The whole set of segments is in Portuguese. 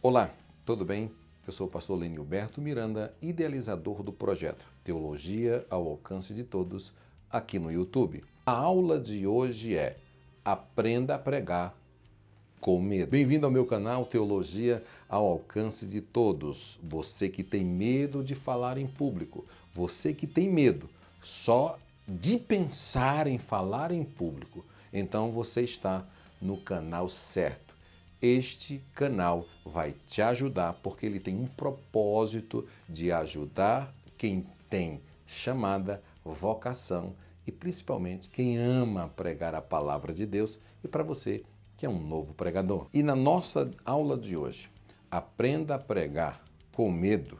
Olá, tudo bem? Eu sou o pastor Lenilberto Miranda, idealizador do projeto Teologia ao Alcance de Todos, aqui no YouTube. A aula de hoje é Aprenda a Pregar com Medo. Bem-vindo ao meu canal Teologia ao Alcance de Todos. Você que tem medo de falar em público, você que tem medo só de pensar em falar em público, então você está no canal certo. Este canal vai te ajudar porque ele tem um propósito de ajudar quem tem chamada, vocação e principalmente quem ama pregar a palavra de Deus e para você que é um novo pregador. E na nossa aula de hoje, Aprenda a Pregar com Medo,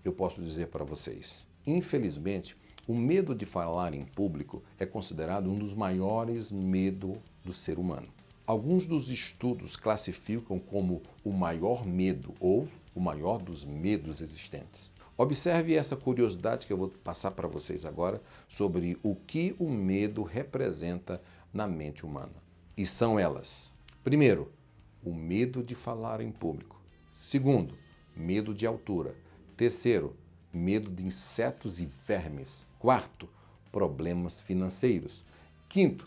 eu posso dizer para vocês, infelizmente, o medo de falar em público é considerado um dos maiores medos do ser humano. Alguns dos estudos classificam como o maior medo ou o maior dos medos existentes. Observe essa curiosidade que eu vou passar para vocês agora sobre o que o medo representa na mente humana. E são elas: primeiro, o medo de falar em público. Segundo, medo de altura. Terceiro, medo de insetos e vermes. Quarto, problemas financeiros. Quinto,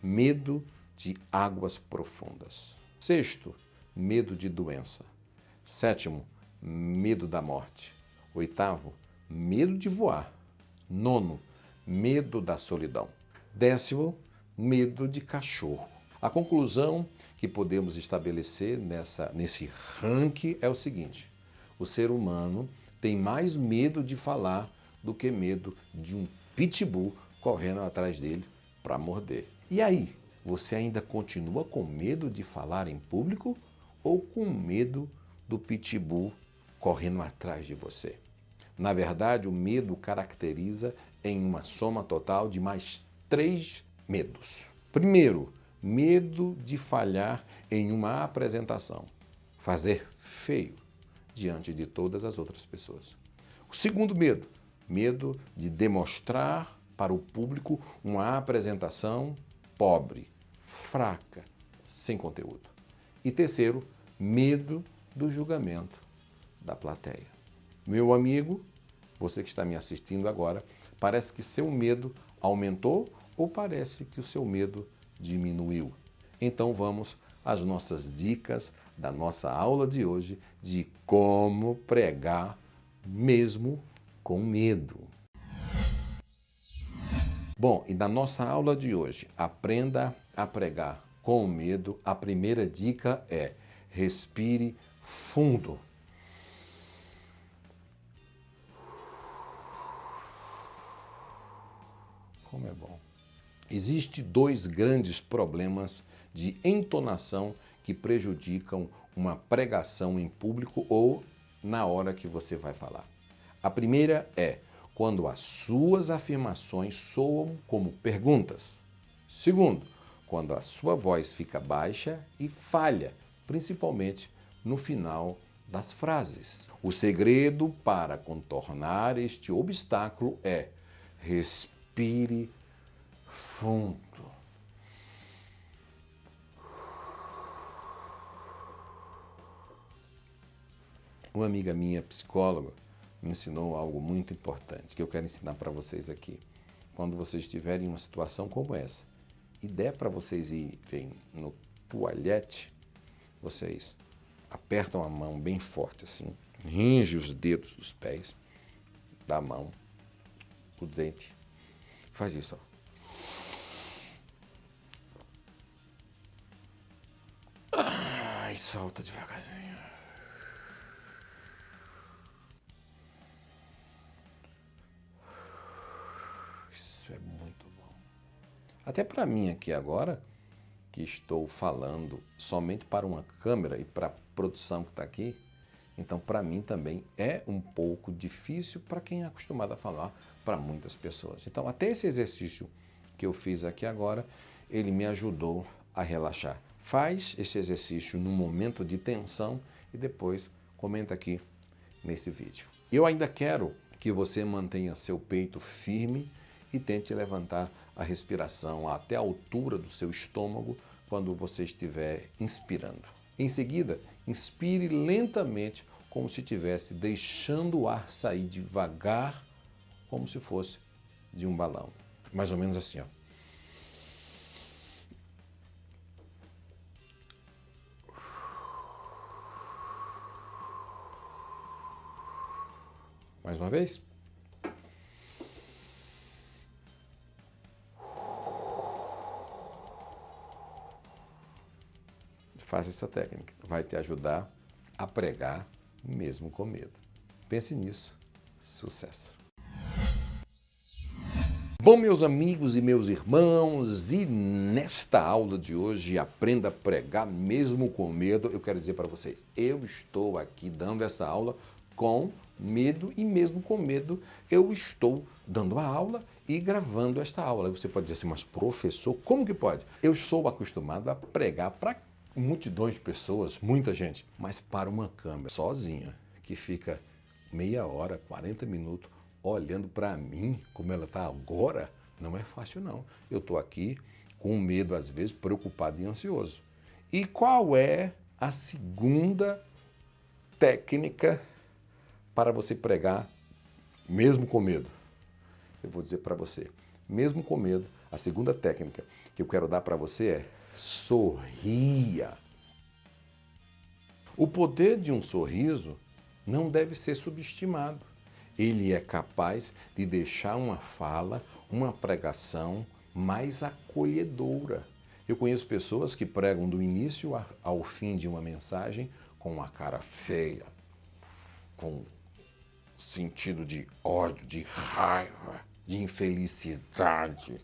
medo de águas profundas. Sexto, medo de doença. Sétimo, medo da morte. Oitavo, medo de voar. Nono, medo da solidão. Décimo, medo de cachorro. A conclusão que podemos estabelecer nesse ranking é o seguinte: o ser humano tem mais medo de falar do que medo de um pitbull correndo atrás dele para morder. E aí, você ainda continua com medo de falar em público ou com medo do pitbull correndo atrás de você? Na verdade, o medo caracteriza em uma soma total de mais 3 medos. Primeiro, medo de falhar em uma apresentação, fazer feio diante de todas as outras pessoas. O segundo medo, medo de demonstrar para o público uma apresentação pobre, fraca, sem conteúdo. E terceiro, medo do julgamento da plateia. Meu amigo, você que está me assistindo agora, parece que seu medo aumentou ou parece que o seu medo diminuiu? Então vamos às nossas dicas da nossa aula de hoje de como pregar mesmo com medo. Bom, e na nossa aula de hoje, Aprenda a Pregar com Medo, a primeira dica é: respire fundo. Como é bom. Existem 2 grandes problemas de entonação que prejudicam uma pregação em público ou na hora que você vai falar. A primeira é quando as suas afirmações soam como perguntas. Segundo, quando a sua voz fica baixa e falha, principalmente no final das frases. O segredo para contornar este obstáculo é respire fundo. Uma amiga minha, psicóloga, me ensinou algo muito importante que eu quero ensinar para vocês aqui. Quando vocês estiverem em uma situação como essa e der para vocês irem no toalete, vocês apertam a mão bem forte assim, range os dedos dos pés, da mão, o dente, faz isso, ó. E solta devagarzinho. Isso é muito bom. Até para mim aqui agora, que estou falando somente para uma câmera e para a produção que está aqui, então para mim também é um pouco difícil para quem é acostumado a falar para muitas pessoas. Então até esse exercício que eu fiz aqui agora, ele me ajudou a relaxar. Faz esse exercício num momento de tensão e depois comenta aqui nesse vídeo. Eu ainda quero que você mantenha seu peito firme e tente levantar a respiração até a altura do seu estômago quando você estiver inspirando. Em seguida, inspire lentamente, como se estivesse deixando o ar sair devagar, como se fosse de um balão. Mais ou menos assim, ó. Mais uma vez. Faça essa técnica. Vai te ajudar a pregar mesmo com medo. Pense nisso. Sucesso! Bom, meus amigos e meus irmãos, e nesta aula de hoje, Aprenda a Pregar Mesmo com Medo, eu quero dizer para vocês, eu estou aqui dando essa aula com medo e mesmo com medo eu estou dando a aula e gravando esta aula. Você pode dizer assim, mas professor, como que pode? Eu sou acostumado a pregar para multidões de pessoas, muita gente, mas para uma câmera sozinha, que fica meia hora, 40 minutos, olhando para mim, como ela está agora, não é fácil não. Eu estou aqui com medo, às vezes, preocupado e ansioso. E qual é a segunda técnica para você pregar mesmo com medo? Eu vou dizer para você, mesmo com medo, a segunda técnica que eu quero dar para você é sorria. O poder de um sorriso não deve ser subestimado. Ele é capaz de deixar uma fala, uma pregação mais acolhedora. Eu conheço pessoas que pregam do início ao fim de uma mensagem com uma cara feia, com sentido de ódio, de raiva, de infelicidade.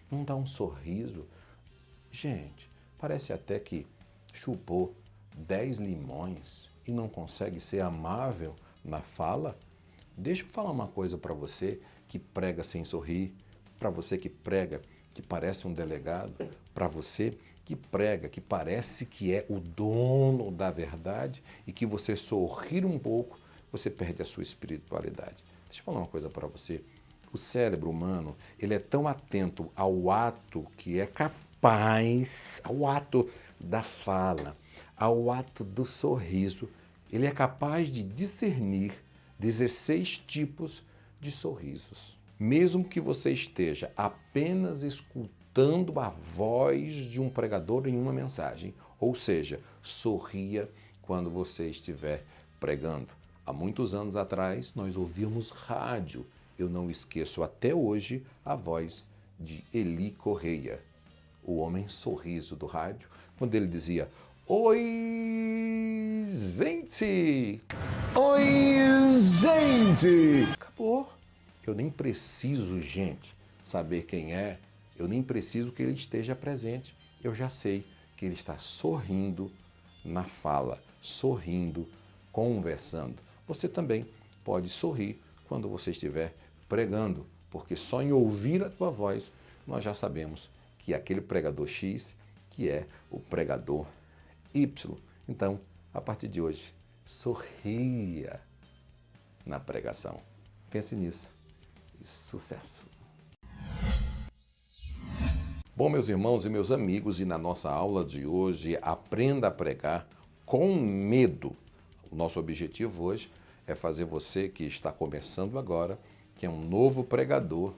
Não dá um sorriso. Gente, parece até que chupou 10 limões e não consegue ser amável na fala. Deixa eu falar uma coisa para você que prega sem sorrir, para você que prega que parece um delegado, para você que prega que parece que é o dono da verdade e que você sorrir um pouco, você perde a sua espiritualidade. Deixa eu falar uma coisa para você. O cérebro humano, ele é tão atento ao ato que é capaz, ao ato da fala, ao ato do sorriso, ele é capaz de discernir 16 tipos de sorrisos. Mesmo que você esteja apenas escutando a voz de um pregador em uma mensagem, ou seja, sorria quando você estiver pregando. Há muitos anos atrás, nós ouvíamos rádio. Eu não esqueço até hoje a voz de Eli Correia, o homem sorriso do rádio, quando ele dizia: "Oi, gente! Oi, gente!" Acabou. Eu nem preciso, gente, saber quem é. Eu nem preciso que ele esteja presente. Eu já sei que ele está sorrindo na fala, sorrindo, conversando. Você também pode sorrir quando você estiver pregando, porque só em ouvir a tua voz nós já sabemos que é aquele pregador X que é o pregador Y. Então, a partir de hoje, sorria na pregação. Pense nisso. Sucesso! Bom, meus irmãos e meus amigos, e na nossa aula de hoje, Aprenda a Pregar com Medo. O nosso objetivo hoje é fazer você que está começando agora, que é um novo pregador,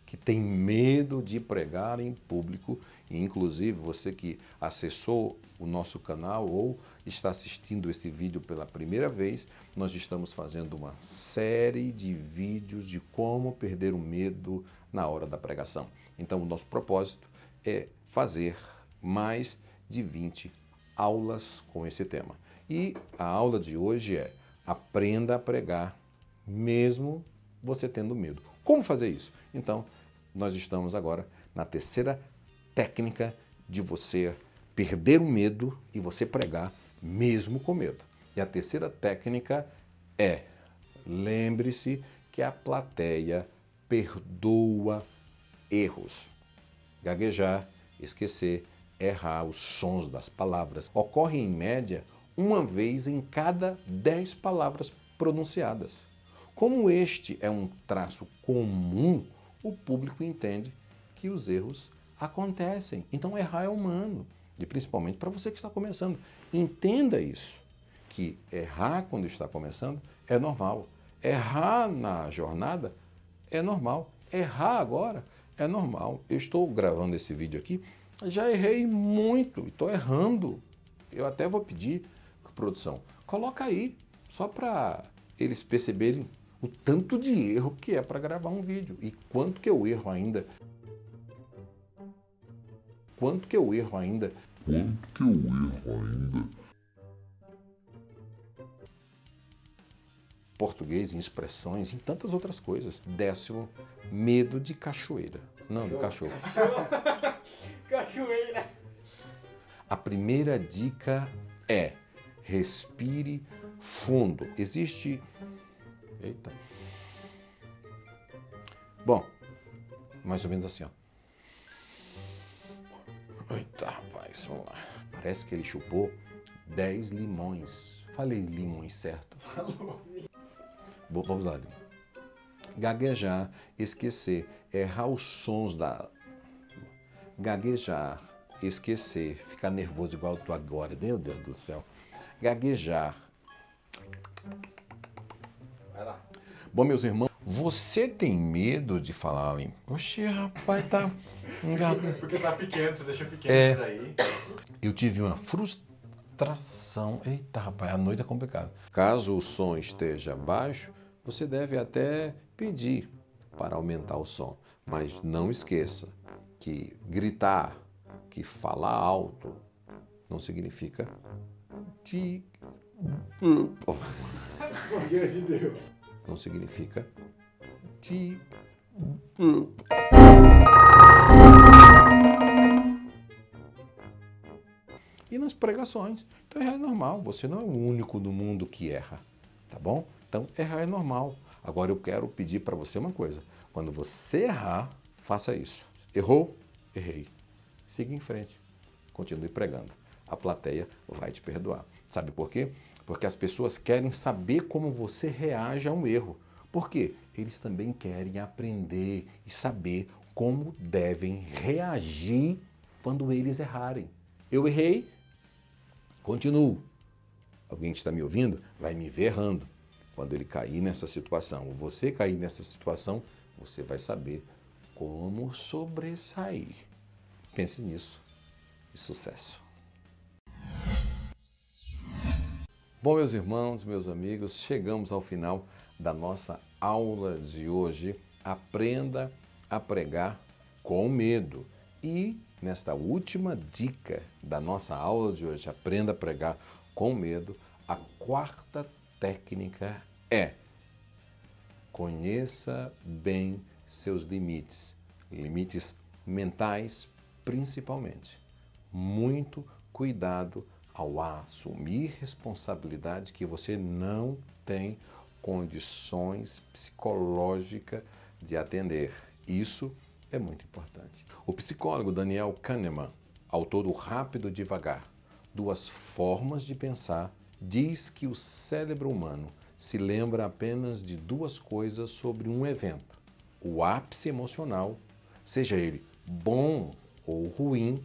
que tem medo de pregar em público, e inclusive você que acessou o nosso canal ou está assistindo esse vídeo pela primeira vez, nós estamos fazendo uma série de vídeos de como perder o medo na hora da pregação. Então, o nosso propósito é fazer mais de 20 aulas com esse tema. E a aula de hoje é Aprenda a Pregar mesmo você tendo medo. Como fazer isso? Então, nós estamos agora na terceira técnica de você perder o medo e você pregar mesmo com medo. E a terceira técnica é: lembre-se que a plateia perdoa erros. Gaguejar, esquecer, errar os sons das palavras ocorre em média uma vez em cada 10 palavras pronunciadas. Como este é um traço comum, o público entende que os erros acontecem. Então, errar é humano. E principalmente para você que está começando. Entenda isso, que errar quando está começando é normal. Errar na jornada é normal. Errar agora é normal. Eu estou gravando esse vídeo aqui, já errei muito, estou errando. Eu até vou pedir, produção, coloca aí, só para eles perceberem o tanto de erro que é para gravar um vídeo e quanto que eu erro ainda. Português, em expressões, em tantas outras coisas. 10º, medo de cachoeira. Não, de cachorro. Cachoeira. A primeira dica é: respire fundo. Existe... Eita. Bom, mais ou menos assim, ó. Eita, rapaz, vamos lá. Parece que ele chupou 10 limões. Falei limões certo? Falou. Vamos lá. Gaguejar, esquecer, errar os sons da... Gaguejar, esquecer, ficar nervoso igual eu tô agora, meu Deus do céu. Gaguejar. Vai lá. Bom, meus irmãos, você tem medo de falar em... Oxi, rapaz, tá... Porque tá pequeno, você deixa pequeno isso daí. Eu tive uma frustração. Eita, rapaz, a noite é complicado. Caso o som esteja baixo, você deve até pedir para aumentar o som. Mas não esqueça que gritar, que falar alto, não significa te... Glória de Deus. Não significa te... E nas pregações. Então errar é normal, você não é o único no mundo que erra, tá bom? Então errar é normal. Agora eu quero pedir para você uma coisa. Quando você errar, faça isso. Errou? Errei. Siga em frente. Continue pregando. A plateia vai te perdoar. Sabe por quê? Porque as pessoas querem saber como você reage a um erro. Por quê? Eles também querem aprender e saber como devem reagir quando eles errarem. Eu errei, continuo. Alguém que está me ouvindo vai me ver errando. Quando ele cair nessa situação, ou você cair nessa situação, você vai saber como sobressair. Pense nisso e sucesso. Bom, meus irmãos, meus amigos, chegamos ao final da nossa aula de hoje. Aprenda a pregar com medo. E nesta última dica da nossa aula de hoje, aprenda a pregar com medo, a quarta técnica é: conheça bem seus limites, limites mentais principalmente. Muito cuidado ao assumir responsabilidade que você não tem condições psicológicas de atender. Isso é muito importante. O psicólogo Daniel Kahneman, autor do Rápido e Devagar, Duas Formas de Pensar, diz que o cérebro humano se lembra apenas de duas coisas sobre um evento: o ápice emocional, seja ele bom ou ruim,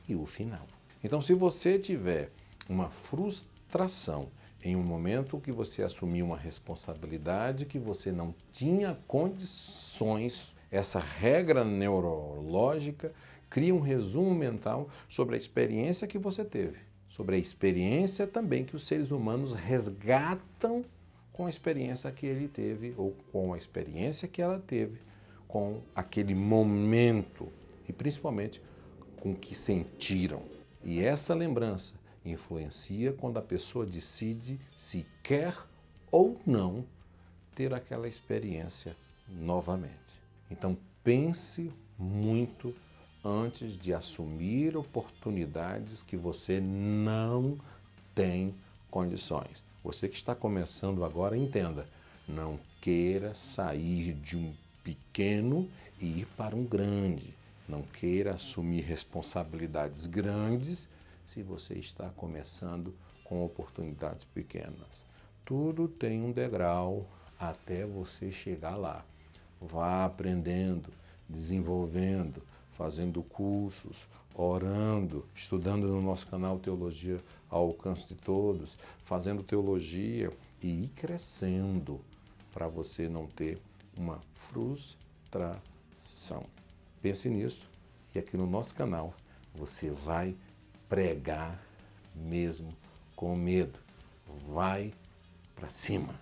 e o final. Então, se você tiver uma frustração em um momento que você assumiu uma responsabilidade que você não tinha condições, essa regra neurológica cria um resumo mental sobre a experiência que você teve, sobre a experiência também que os seres humanos resgatam com a experiência que ele teve ou com a experiência que ela teve com aquele momento e principalmente com o que sentiram. E essa lembrança influencia quando a pessoa decide se quer ou não ter aquela experiência novamente. Então pense muito antes de assumir oportunidades que você não tem condições. Você que está começando agora, entenda, não queira sair de um pequeno e ir para um grande. Não queira assumir responsabilidades grandes se você está começando com oportunidades pequenas. Tudo tem um degrau até você chegar lá. Vá aprendendo, desenvolvendo, fazendo cursos, orando, estudando no nosso canal Teologia ao Alcance de Todos, fazendo teologia e ir crescendo para você não ter uma frustração. Pense nisso e aqui no nosso canal você vai pregar mesmo com medo. Vai para cima.